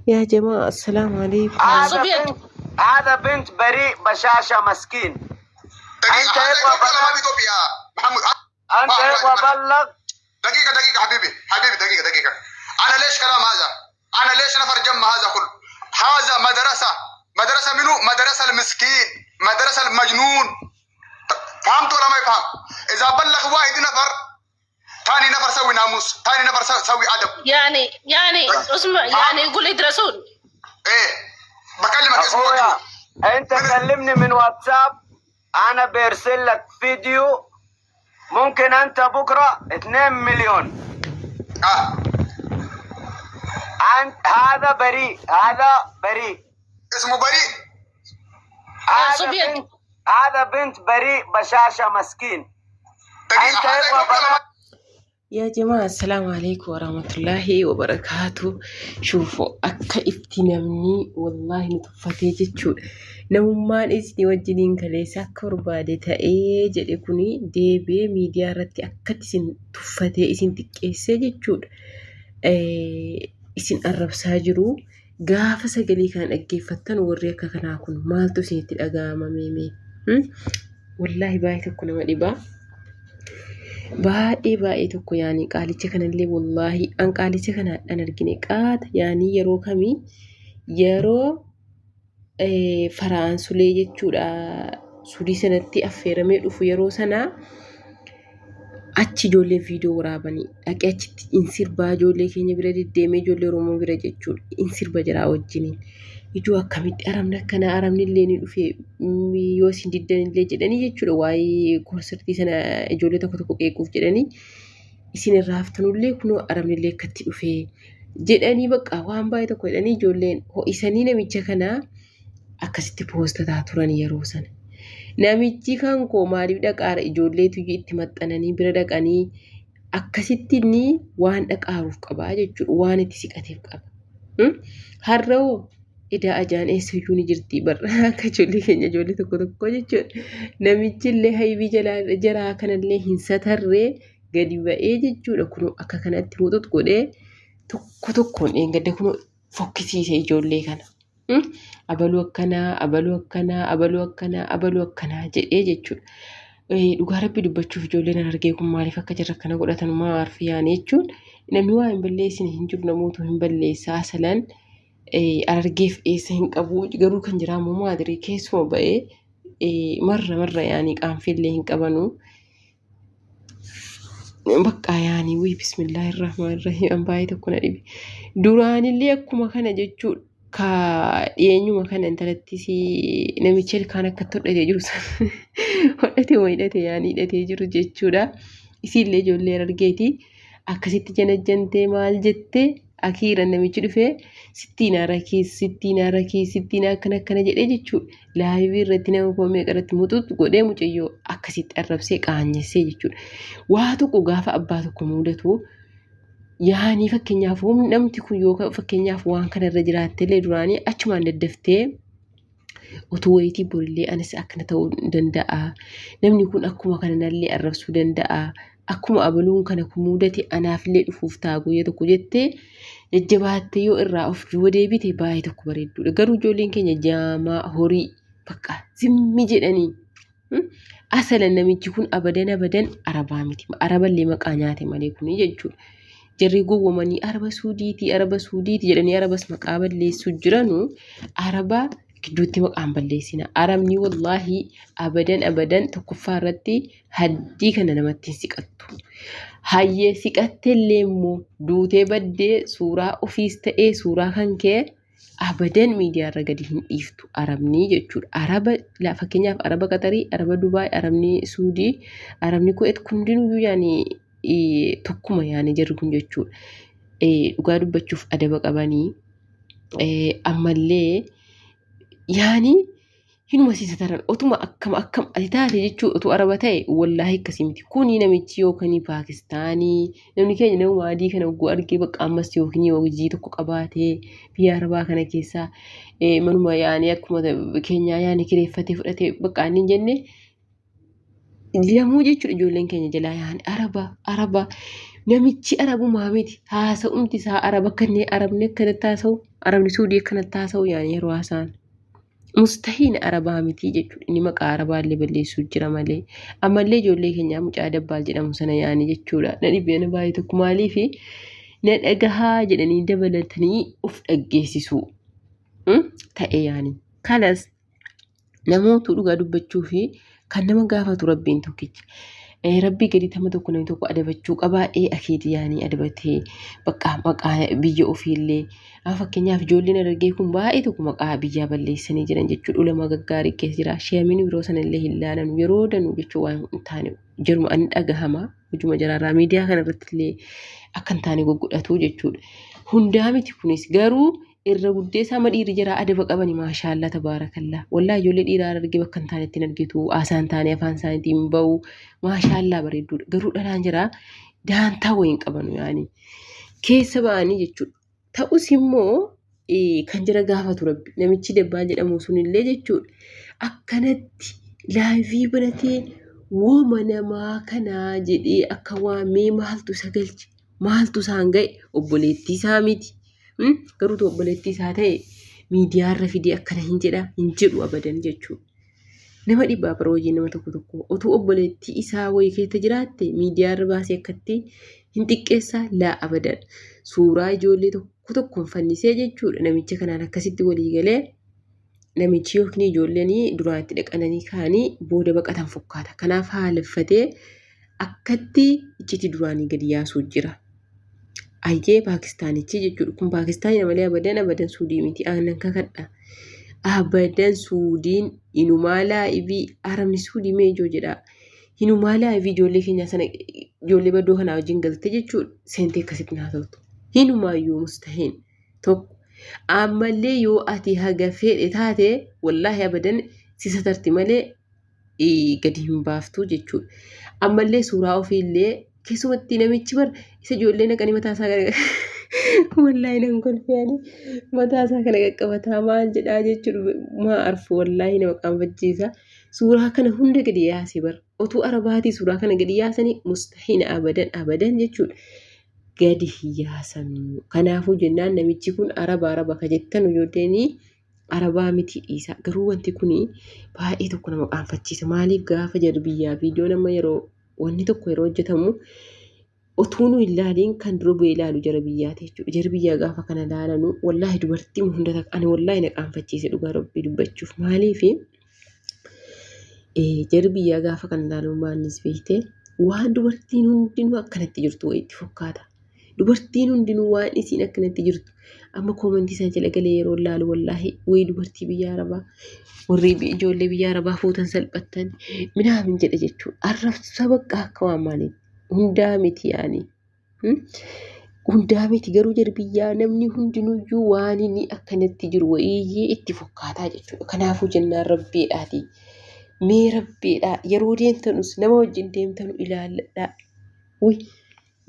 يا جماعة السلام عليكم. هذا بنت بريء بشاشة مسكين. أنت يبغى محمد أنت يبغى بلغ. دقيقة حبيبي دقيقة. أنا ليش كلام هذا؟ أنا ليش نفر جمع هذا كله؟ هذا مدرسة منو؟ مدرسة المسكين، مدرسة المجنون. فهمت ولا ما يفهم؟ إذا بلغ واحد نفر، ثاني نفر سوي ناموس، ثاني نفر سوي أدب. يعني اسمع، يعني يقول يدرسون. إيه بكلمك اسمه. أنت كلمني من واتساب، أنا برسل لك فيديو. ممكن أنت بكرة 2 مليون. هذا بريء، اسمه بريء. هذا بنت بريء بشاشة مسكين. يا جماعة السلام عليكم ورحمة الله وبركاته. شوفوا أكا افتنامني والله نتفتي جتشو نومان إسني وجدين كليسا كربادة تأيه جدكني ديبي ميديا رتي أكا تسن تفتي إسن تكيسي جتشو إسن أرب ساجرو غافة سقلي كان أجيفتن وريكا كان أكون مالتو سنة الأقامة ميمي والله بايتكونا مدبا baay'ee tokko yaani qaalicha kanallee wallahi an qaalicha kana an argine qaata yaani yeroo kamii yeroo faraansulee jechuudha sudii sanatti affeeramee dhufu yeroo sana achi ijoollee viidiyoo waraabanii dhaqee achitti insirbaa ijoollee keenya bira deddeemee ijoollee Oromoo bira jechuudha insirba jiraa wajjiniin ijoo akkamitti aramni akkana aramni illee ni dhufe yoo isin diddan illee jedhanii jechuudha waa'ee konsartii sana ijoollee tokko qeequuf jedhanii isin irraa haftanullee kunoo aramni illee akkatti dhufe jedhanii bakka waan baay'ee tokko jedhanii ijoolleen ho'isanii namicha kana akkasitti poostataa turan yeroo sana. Namichi kan koo maaliif dhaqaara ijoolleetu itti maxxananii bira dhaqanii akkasitti inni waan dhaqaaruuf qabaa jechuudha waan itti siqateef qaba. Har'oo idaa ajaan eessayyuu ni jirti barra akka ijoollee keenya ijoollee tokko jechuudha. Namichi illee haybii jaraa kanallee hin satarree gadi ba'ee jechuudha kun akka kanatti muxuut godhee tokkoon eeggadde kun fokkisiise ijoollee kana. Abaluu akkanaa jedhee jechuudha. Dhugaa rabbi dubbachuuf ijoolleen argee kun maaliif akka jirra kana godhatan maaf yaani jechuun namni waa hin balleessine hin jiru namootu hin balleessaa salan argeef eessa hin qabu garuu kan jiraa moo maadirii keessuma ba'ee marra yaani qaanfillee hin qabanu. Bakka yaani wii bismillahirrahmanirrahiim an baay'ee tokko na dhibe. Duraanillee akkuma kana jechuudha. Ka dhiyeenyuma kana intalattis namicha ilkaan akkatti hodhatee jiru hodhatee yaani hidhatee jiru jechuudha. Isiillee ijoollee argeeti akkasitti janajjantee maal jettee akiiran namichi dhufee sittiin akkana jedhee jechuudha. Laayivii irratti nama koomee qaratti muxuut godhee mucayyoo akkasitti arrabsee qaanyessee jechuudha. Waa tokko gaafa abbaa tokko mudatu yaani fakkeenyaaf namti kun yoo fakkeenyaaf waan kana irra jiraattellee duraanii achumaan daddaftee utuu wayitii borillee anis akkana ta'uu danda'a. Namni kun akkuma kanallee arrabsuu danda'a. Akkuma abaluun kana kun mudate anaafillee dhufuuf ta'a guyyaa tokko jettee jajjabaattee yoo irraa of deebite baay'ee tokko bareedduudha. Garuu ijoolleen keenya jaamaa horii bakka zimmi jedhanii asalan namichi kun abadan arabaa miti. Araballee maqaa nyaate malee kuni jechuudha. Jarri gowwomanii araba suudiiti jedhanii arabas maqaa balleessuu jiranu araba gidduutti maqaan balleessina. Arabni wallaahi abadan tokkoffaa irratti haddii kana namatti siqattu. Hayyee siqatteellee immoo duutee baddee suuraa ofiis ta'ee suuraa kan kee abadan miidiyaa irra gadi hin dhiiftu arabni jechuudha. Araba fakkeenyaaf araba Qatarii, araba Dubaay, arabni Suudii, arabni Kuwait kundinuyyuu yaani tokkuma yaani jarri kun jechuudha. Dhugaa dubbachuuf adaba qabanii ammallee yaani hinuma siisataran otuma akkam ati taate jechuudha. Otuu araba ta'e wallaahi akkasii miti. Kuni namichi yookaan Paakistaanii namni keenya nama adii kana ogguu argee bakka ammas yookiin yoo hojii tokko qabaatee biyya arabaa kana keessaa manuma yaani akkuma keenyaa yaani kireeffatee fudhatee bakka inni jenne lamuu jechuudha ijoolleen keenya jalaa yaani araba namichi arabumaa miti haasa'umti isaa araba kanneen arabni akkanatti haasa'u arabni suudii akkanatti haasa'u yaani yeroo haasa'an mustahiin arabaa miti jechuudha inni maqaa arabaallee balleessuu jira malee ammallee ijoollee keenyaa mucaa dabbaal jedhamu sana yaani jechuudha na dhibeen baay'ee tokko maaliifi na dhagahaa jedhanii dabalatanii of dhaggeessisu ta'e yaani kanas namoota dhugaa dubbachuu fi kan nama gaafatu rabbiin tokkicha. Rabbii gadi tama tokko namni tokko adabachuu qabaa akeeti yaanii adabatee bakka maqaa biyya ofiillee fakkeenyaaf ijoolleen argee kun baay'ee tokko maqaa biyyaa balleessanii jiran jechuudha ulama gaggaarii keessa jira sheemini biroo sanallee hin laalan yeroo danuu jechuu waan hin taane jiruma ani dhagahama hojuma jaraarraa miidiyaa kanarratti illee akka hin taane goggodhatu jechuudha hundaa miti kunis garuu irra guddeessaa madhiirri jira adaba qabani maashaallah tabaarakallaa wallahi ijoollee dhiiraa argee bakka hin taane ittiin argitu haasaan taane afaan isaaniitiin ba'u maashaallah bareedduudha garuu dhalaan jira daantaa wayiin qabanu yaani keessa ba'anii jechuudha ta'us immoo kan jira gaafatu rabbi namichi dabbaa jedhamu sunillee jechuudha akkanatti laayivii banatee wooma namaa kanaa jedhee akka waamee maaltu isa galche maaltu isaan ga'e obboleettii isaa miti. Garuu obboleettii isaa ta'e miidiyaarra fidee akkana hin jedhu abadan jechuudha. Nama dhibbaa bara hojii nama tokko otuu obboleettii isaa wayii keessa jiraatte miidiyaarra baasee akkatti hin xiqqeessaa laa abadan. Suuraa ijoollee tokkoon fannisee jechuudha namicha kanaan akkasitti walii galee namichi yookiin ijoolleen duraan itti dhaqananii kaanii booda baqatan fakkaata. Kanaaf haaleffatee akkatti iccitii duraanii gadi yaasuu jira. Ayyee Paakistaanichi jechuudha kun Paakistaanii malee abadan suudii miti aannan kakadha abadan suudiin inumaa laa'ivii arabni suudii meejoo jedha inumaa laa'ivii ijoollee keenya sana ijoollee baddoo kanaa wajjin galte jechuudha seentee akkasitti naa ta'utu hinumaayyuu mustahiin tokko ammallee yoo ati haga fedhe taate wallaahi abadan sisa tarti malee gadi hin baaftu jechuudha ammallee suuraa ofiillee keessumatti namichi bar isa ijoollee naqanii mataasaa kana wallaahi nan kolfeani mataasaa kana qaqqabataa maal jedhaa jechuudha maa arfu wallaahi nama qaanfachiisa suuraa kana hunda gadi yaase bar otuu arabaatii suuraa kana gadi yaasanii mustahiin abadan jechuudha gadi yaasan kanaafuu jennaan namichi kun araba ka jettan ijoolleen arabaa miti dhiisa garuu wanti kun baay'ee tokko nama qaanfachiisa maaliif gaafa jarbiyyaa viidiyoo nama yeroo wanni tokko yeroo hojjetamu otuu nu ilaaliin kan dura bu'ee ilaalu jarbiyyaati jechuudha. Jarbiyyaa gaafa kana ilaalanu wallaahi dubartii hunda ani wallaahi na qaanfachiise dhugaa rabbii dubbachuuf maaliif jarbiyyaa gaafa kana ilaalu maannis beekte waan dubartiin hundinuu akkanatti jirtu wayitti fakkaata. Dubartiin hundinuu waan isiin akkanatti jirtu amma koomentii isaa jala galee yeroo ilaalu wallaahi wayi dubartii biyya arabaa warri ijoollee biyya arabaa fuutan salphattan minaamin jedha jechuudha. Arrabsa bakka akka waan maaliif hundaa miti yaani. Hundaa miti garuu jarbiyyaa namni hundinuyyuu waan inni akkanatti jiru wayiyyee itti fakkaataa jechuudha. Kanaafuu jennaan rabbeedhaati. Mee rabbeedhaa yeroo deemtanus nama wajjin deemtanu ilaalladhaa.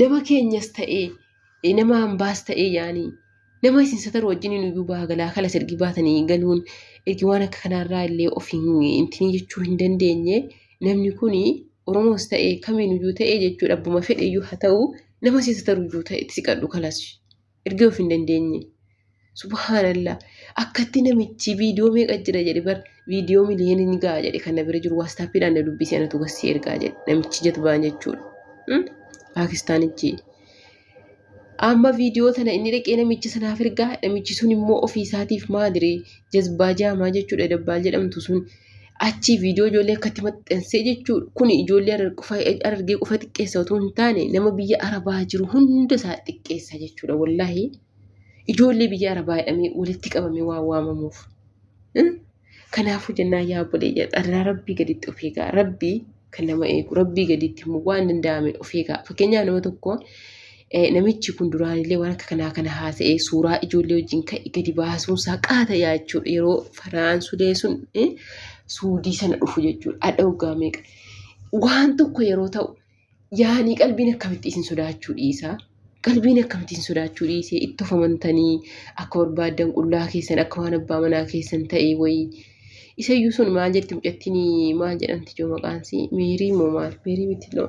Nama keenyas ta'ee nama hambaas ta'ee yaani. Nama isin sataru wajjin iyyuu baagalaa kala sirgi baatanii galuun ergi waan akka kanaarraa illee ofiin intinii jechuu hin dandeenye namni kuni Oromoos ta'ee kamiinuyyuu ta'ee jechuudha abbuma fedheyyuu haa ta'u nama isin sataruyyuu ta'e itti siqadhu kalas ergi of hin dandeenye subhaanallah akkatti namichi viidiyoo meeqa jira jedhe bar viidiyoo miliyoonii ni ga'a jedhe kan na bira jiru waastaappiidhaan na dubbisee anatu gassee ergaa jedhe namichi jatbaan jechuudha Paakistaanichi. Amma viidiyoo tana inni dhaqee namicha sanaaf ergaa namichi sun immoo ofii isaatiif maadire jazbaa jaamaa jechuudha dabbaal jedhamtu sun achi viidiyoo ijoollee akkatti maxxansee jechuudha kun ijoollee argee qofa xiqqeessa otoo hin taane nama biyya arabaa jiru hunda isaa xiqqeessa jechuudha wallaahi ijoollee biyya arabaa jedhamee walitti qabamee waan waamamuuf kanaafuu jennaan yaa bolee jedha rabbii gaditti of eegaa rabbii kan nama eegu rabbii gaditti immoo waan danda'ame of eegaa fakkeenyaaf nama tokko namichi kun duraanillee waan akka kana haasa'ee suuraa ijoollee wajjin ka'e gadi baasuun isaa qaata jechuudha yeroo Faraansulee sun suudii sana dhufu jechuudha adda waggaa meeqa waan tokko yeroo ta'u yaani qalbiin akkamitti isin sodaachuu dhiisaa qalbiin akkamitti isin sodaachuu dhiisee itti of amantanii akka barbaadan qullaa keessan akka waan abbaa manaa keessan ta'e wayii isayyuu sun maal jetti mucattiin maal jedhamti joo maqaansi meerii moo maal meerii miti loo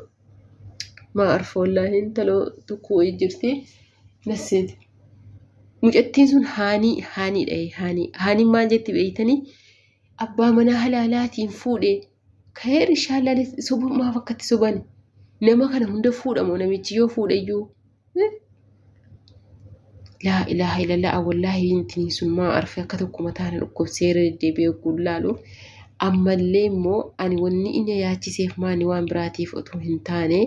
ما أعرف والله أنت لو تكوي جرتي نسيت mucattiin sun haanii maal jetti beeytanii abbaa manaa halaalaatiin fuudhe ka'eer ishaallee sobummaa fakkatti soban nama kana hunda fuudhamoo namichi yoo fuudhayyuu laa ilaaha illallah wallaahi intiin sun maa arfe akka tokko mataan dhukkubseera deddeebi'ee gullaalu ammallee immoo ani wanni inni yaachiseef maani waan biraatiif otoo hin taane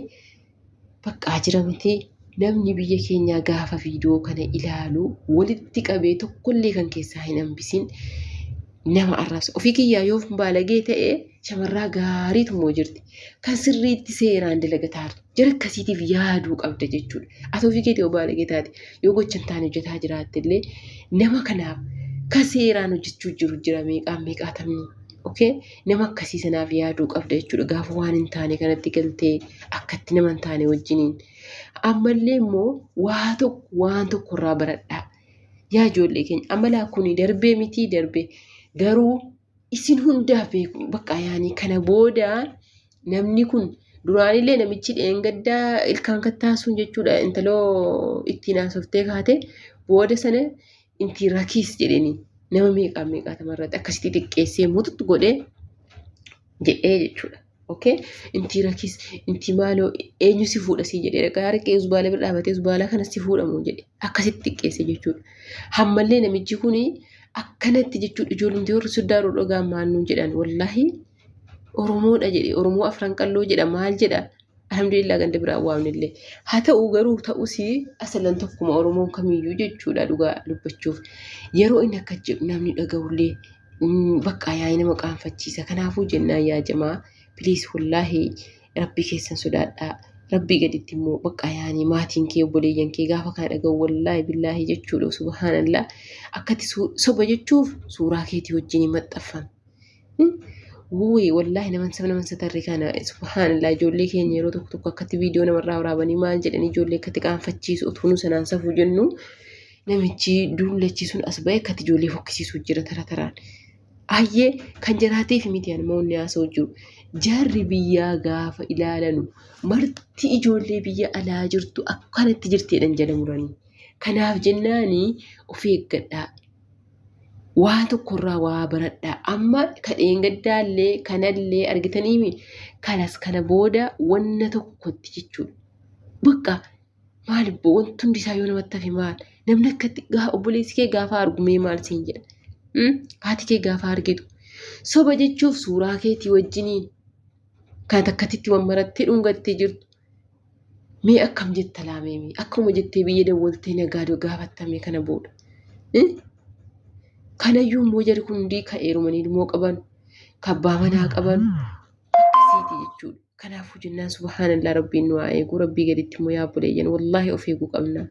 baqqaa jira miti namni biyya keenya gaafa viidiyoo kana ilaalu walitti qabee tokkollee kan keessaa hin hambisin nama arrabsa ofii kiyyaa yoo baalagee ta'e shamarraa gaariitu moo jirti kan sirriitti seeraan dalagataa jira akkasiitiif yaaduu qabda jechuudha ati ofii keetii yoo baalagee taate yoo gochan taane hojjetaa jiraatte illee nama kanaaf kan seeraan hojjechuu jiru jira meeqaatamni okay nama akkasii sanaaf yaaduu qabda jechuudha gaafa waan hin taane kanatti galtee akkatti nama hin taane wajjiniin ammallee immoo waan tokko irraa baradhaa yaa ijoollee keenya amalaa kuni darbee miti darbee garuu isin hundaaf beeku bakka yaanii kana booda namni kun duraanillee namichi dheengaddaa ilkaan kattaasuun jechuudha intaloo ittiin haasoftee kaate booda sana inti rakiis jedhanii nama meeqaa tamarratti akkasitti xiqqeessee mututti godhee jedhee jechuudha. Okay, inti rakiis inti maaloo eenyu si fuudha si jedhee gaarqee uzbaala bira dhaabatee uzbaala kana si fuudhamu jedhe akkasitti xiqqeesse jechuudha. Hammallee namichi kuni akkanatti jechuudha ijoolleen warri soddaaruu dhagaa maannuun jedhan wallahi Oromoodha jedhe Oromoo afran qalloo jedha maal jedha alhamdulillah ganda biraa waamnillee haa ta'u garuu ta'usi asalan tokkuma Oromoon kamiyyuu jechuudha dhugaa dubbachuuf yeroo inni akka jedhu namni dhaga'ullee bakka yaa'ii nama qaanfachiisa kanaafuu jennaan yaa jamaa please wallahi rabbi keessan sodaadhaa rabbi gaditti immoo bakka yaa'anii maatiin kee obboleeyyan kee gaafa kana dhaga'u wallahi billaahi jechuudha subhaanallah akkatti soba jechuuf suuraa keetii wajjin maxxanfame wuyi wallahi naman satarri kana subhaanallah ijoollee keenya yeroo tokko akkatti viidiyoo namarraa waraabanii maal jedhanii ijoollee akkatti qaanfachiisu utuu sanaan safuu jennu namichi duullachiisuun as ba'e akkatti ijoollee fokkisiisu jira taraan ayyee kan jiraateef miti namoonni haasa'u jiru jarri biyyaa gaafa ilaalanu marti ijoollee biyya alaa jirtu akkanatti jirteedhan jala muranii kanaaf jennaanii of eeggadhaa waan tokkorraa waa baradhaa amma kadheen gaddaallee kanallee argitaniimi kanas kana booda wanna tokkotti jechuudha bakka maal wanti hundi isaa yoo namatti hafe maal namni akkatti obboleessi kee gaafa argumee maal siin jedha haati kee gaafa argitu soba jechuuf suuraa keetii wajjiniin kan takkatitti waan marattee dhungattee jirtu mee akkam jetta laameemi akkuma jettee biyya dawwaltee nagaadoo gaafattame kana booda kanayyuu immoo jarri kun hundi ka'eerumanii ilmoo qaban kabbaa manaa qaban akkasiiti jechuudha kanaafuu jennaan subhaanallah rabbiin nu haa eegu rabbii gaditti immoo yaa obboleeyyan wallaahi of eeguu qabna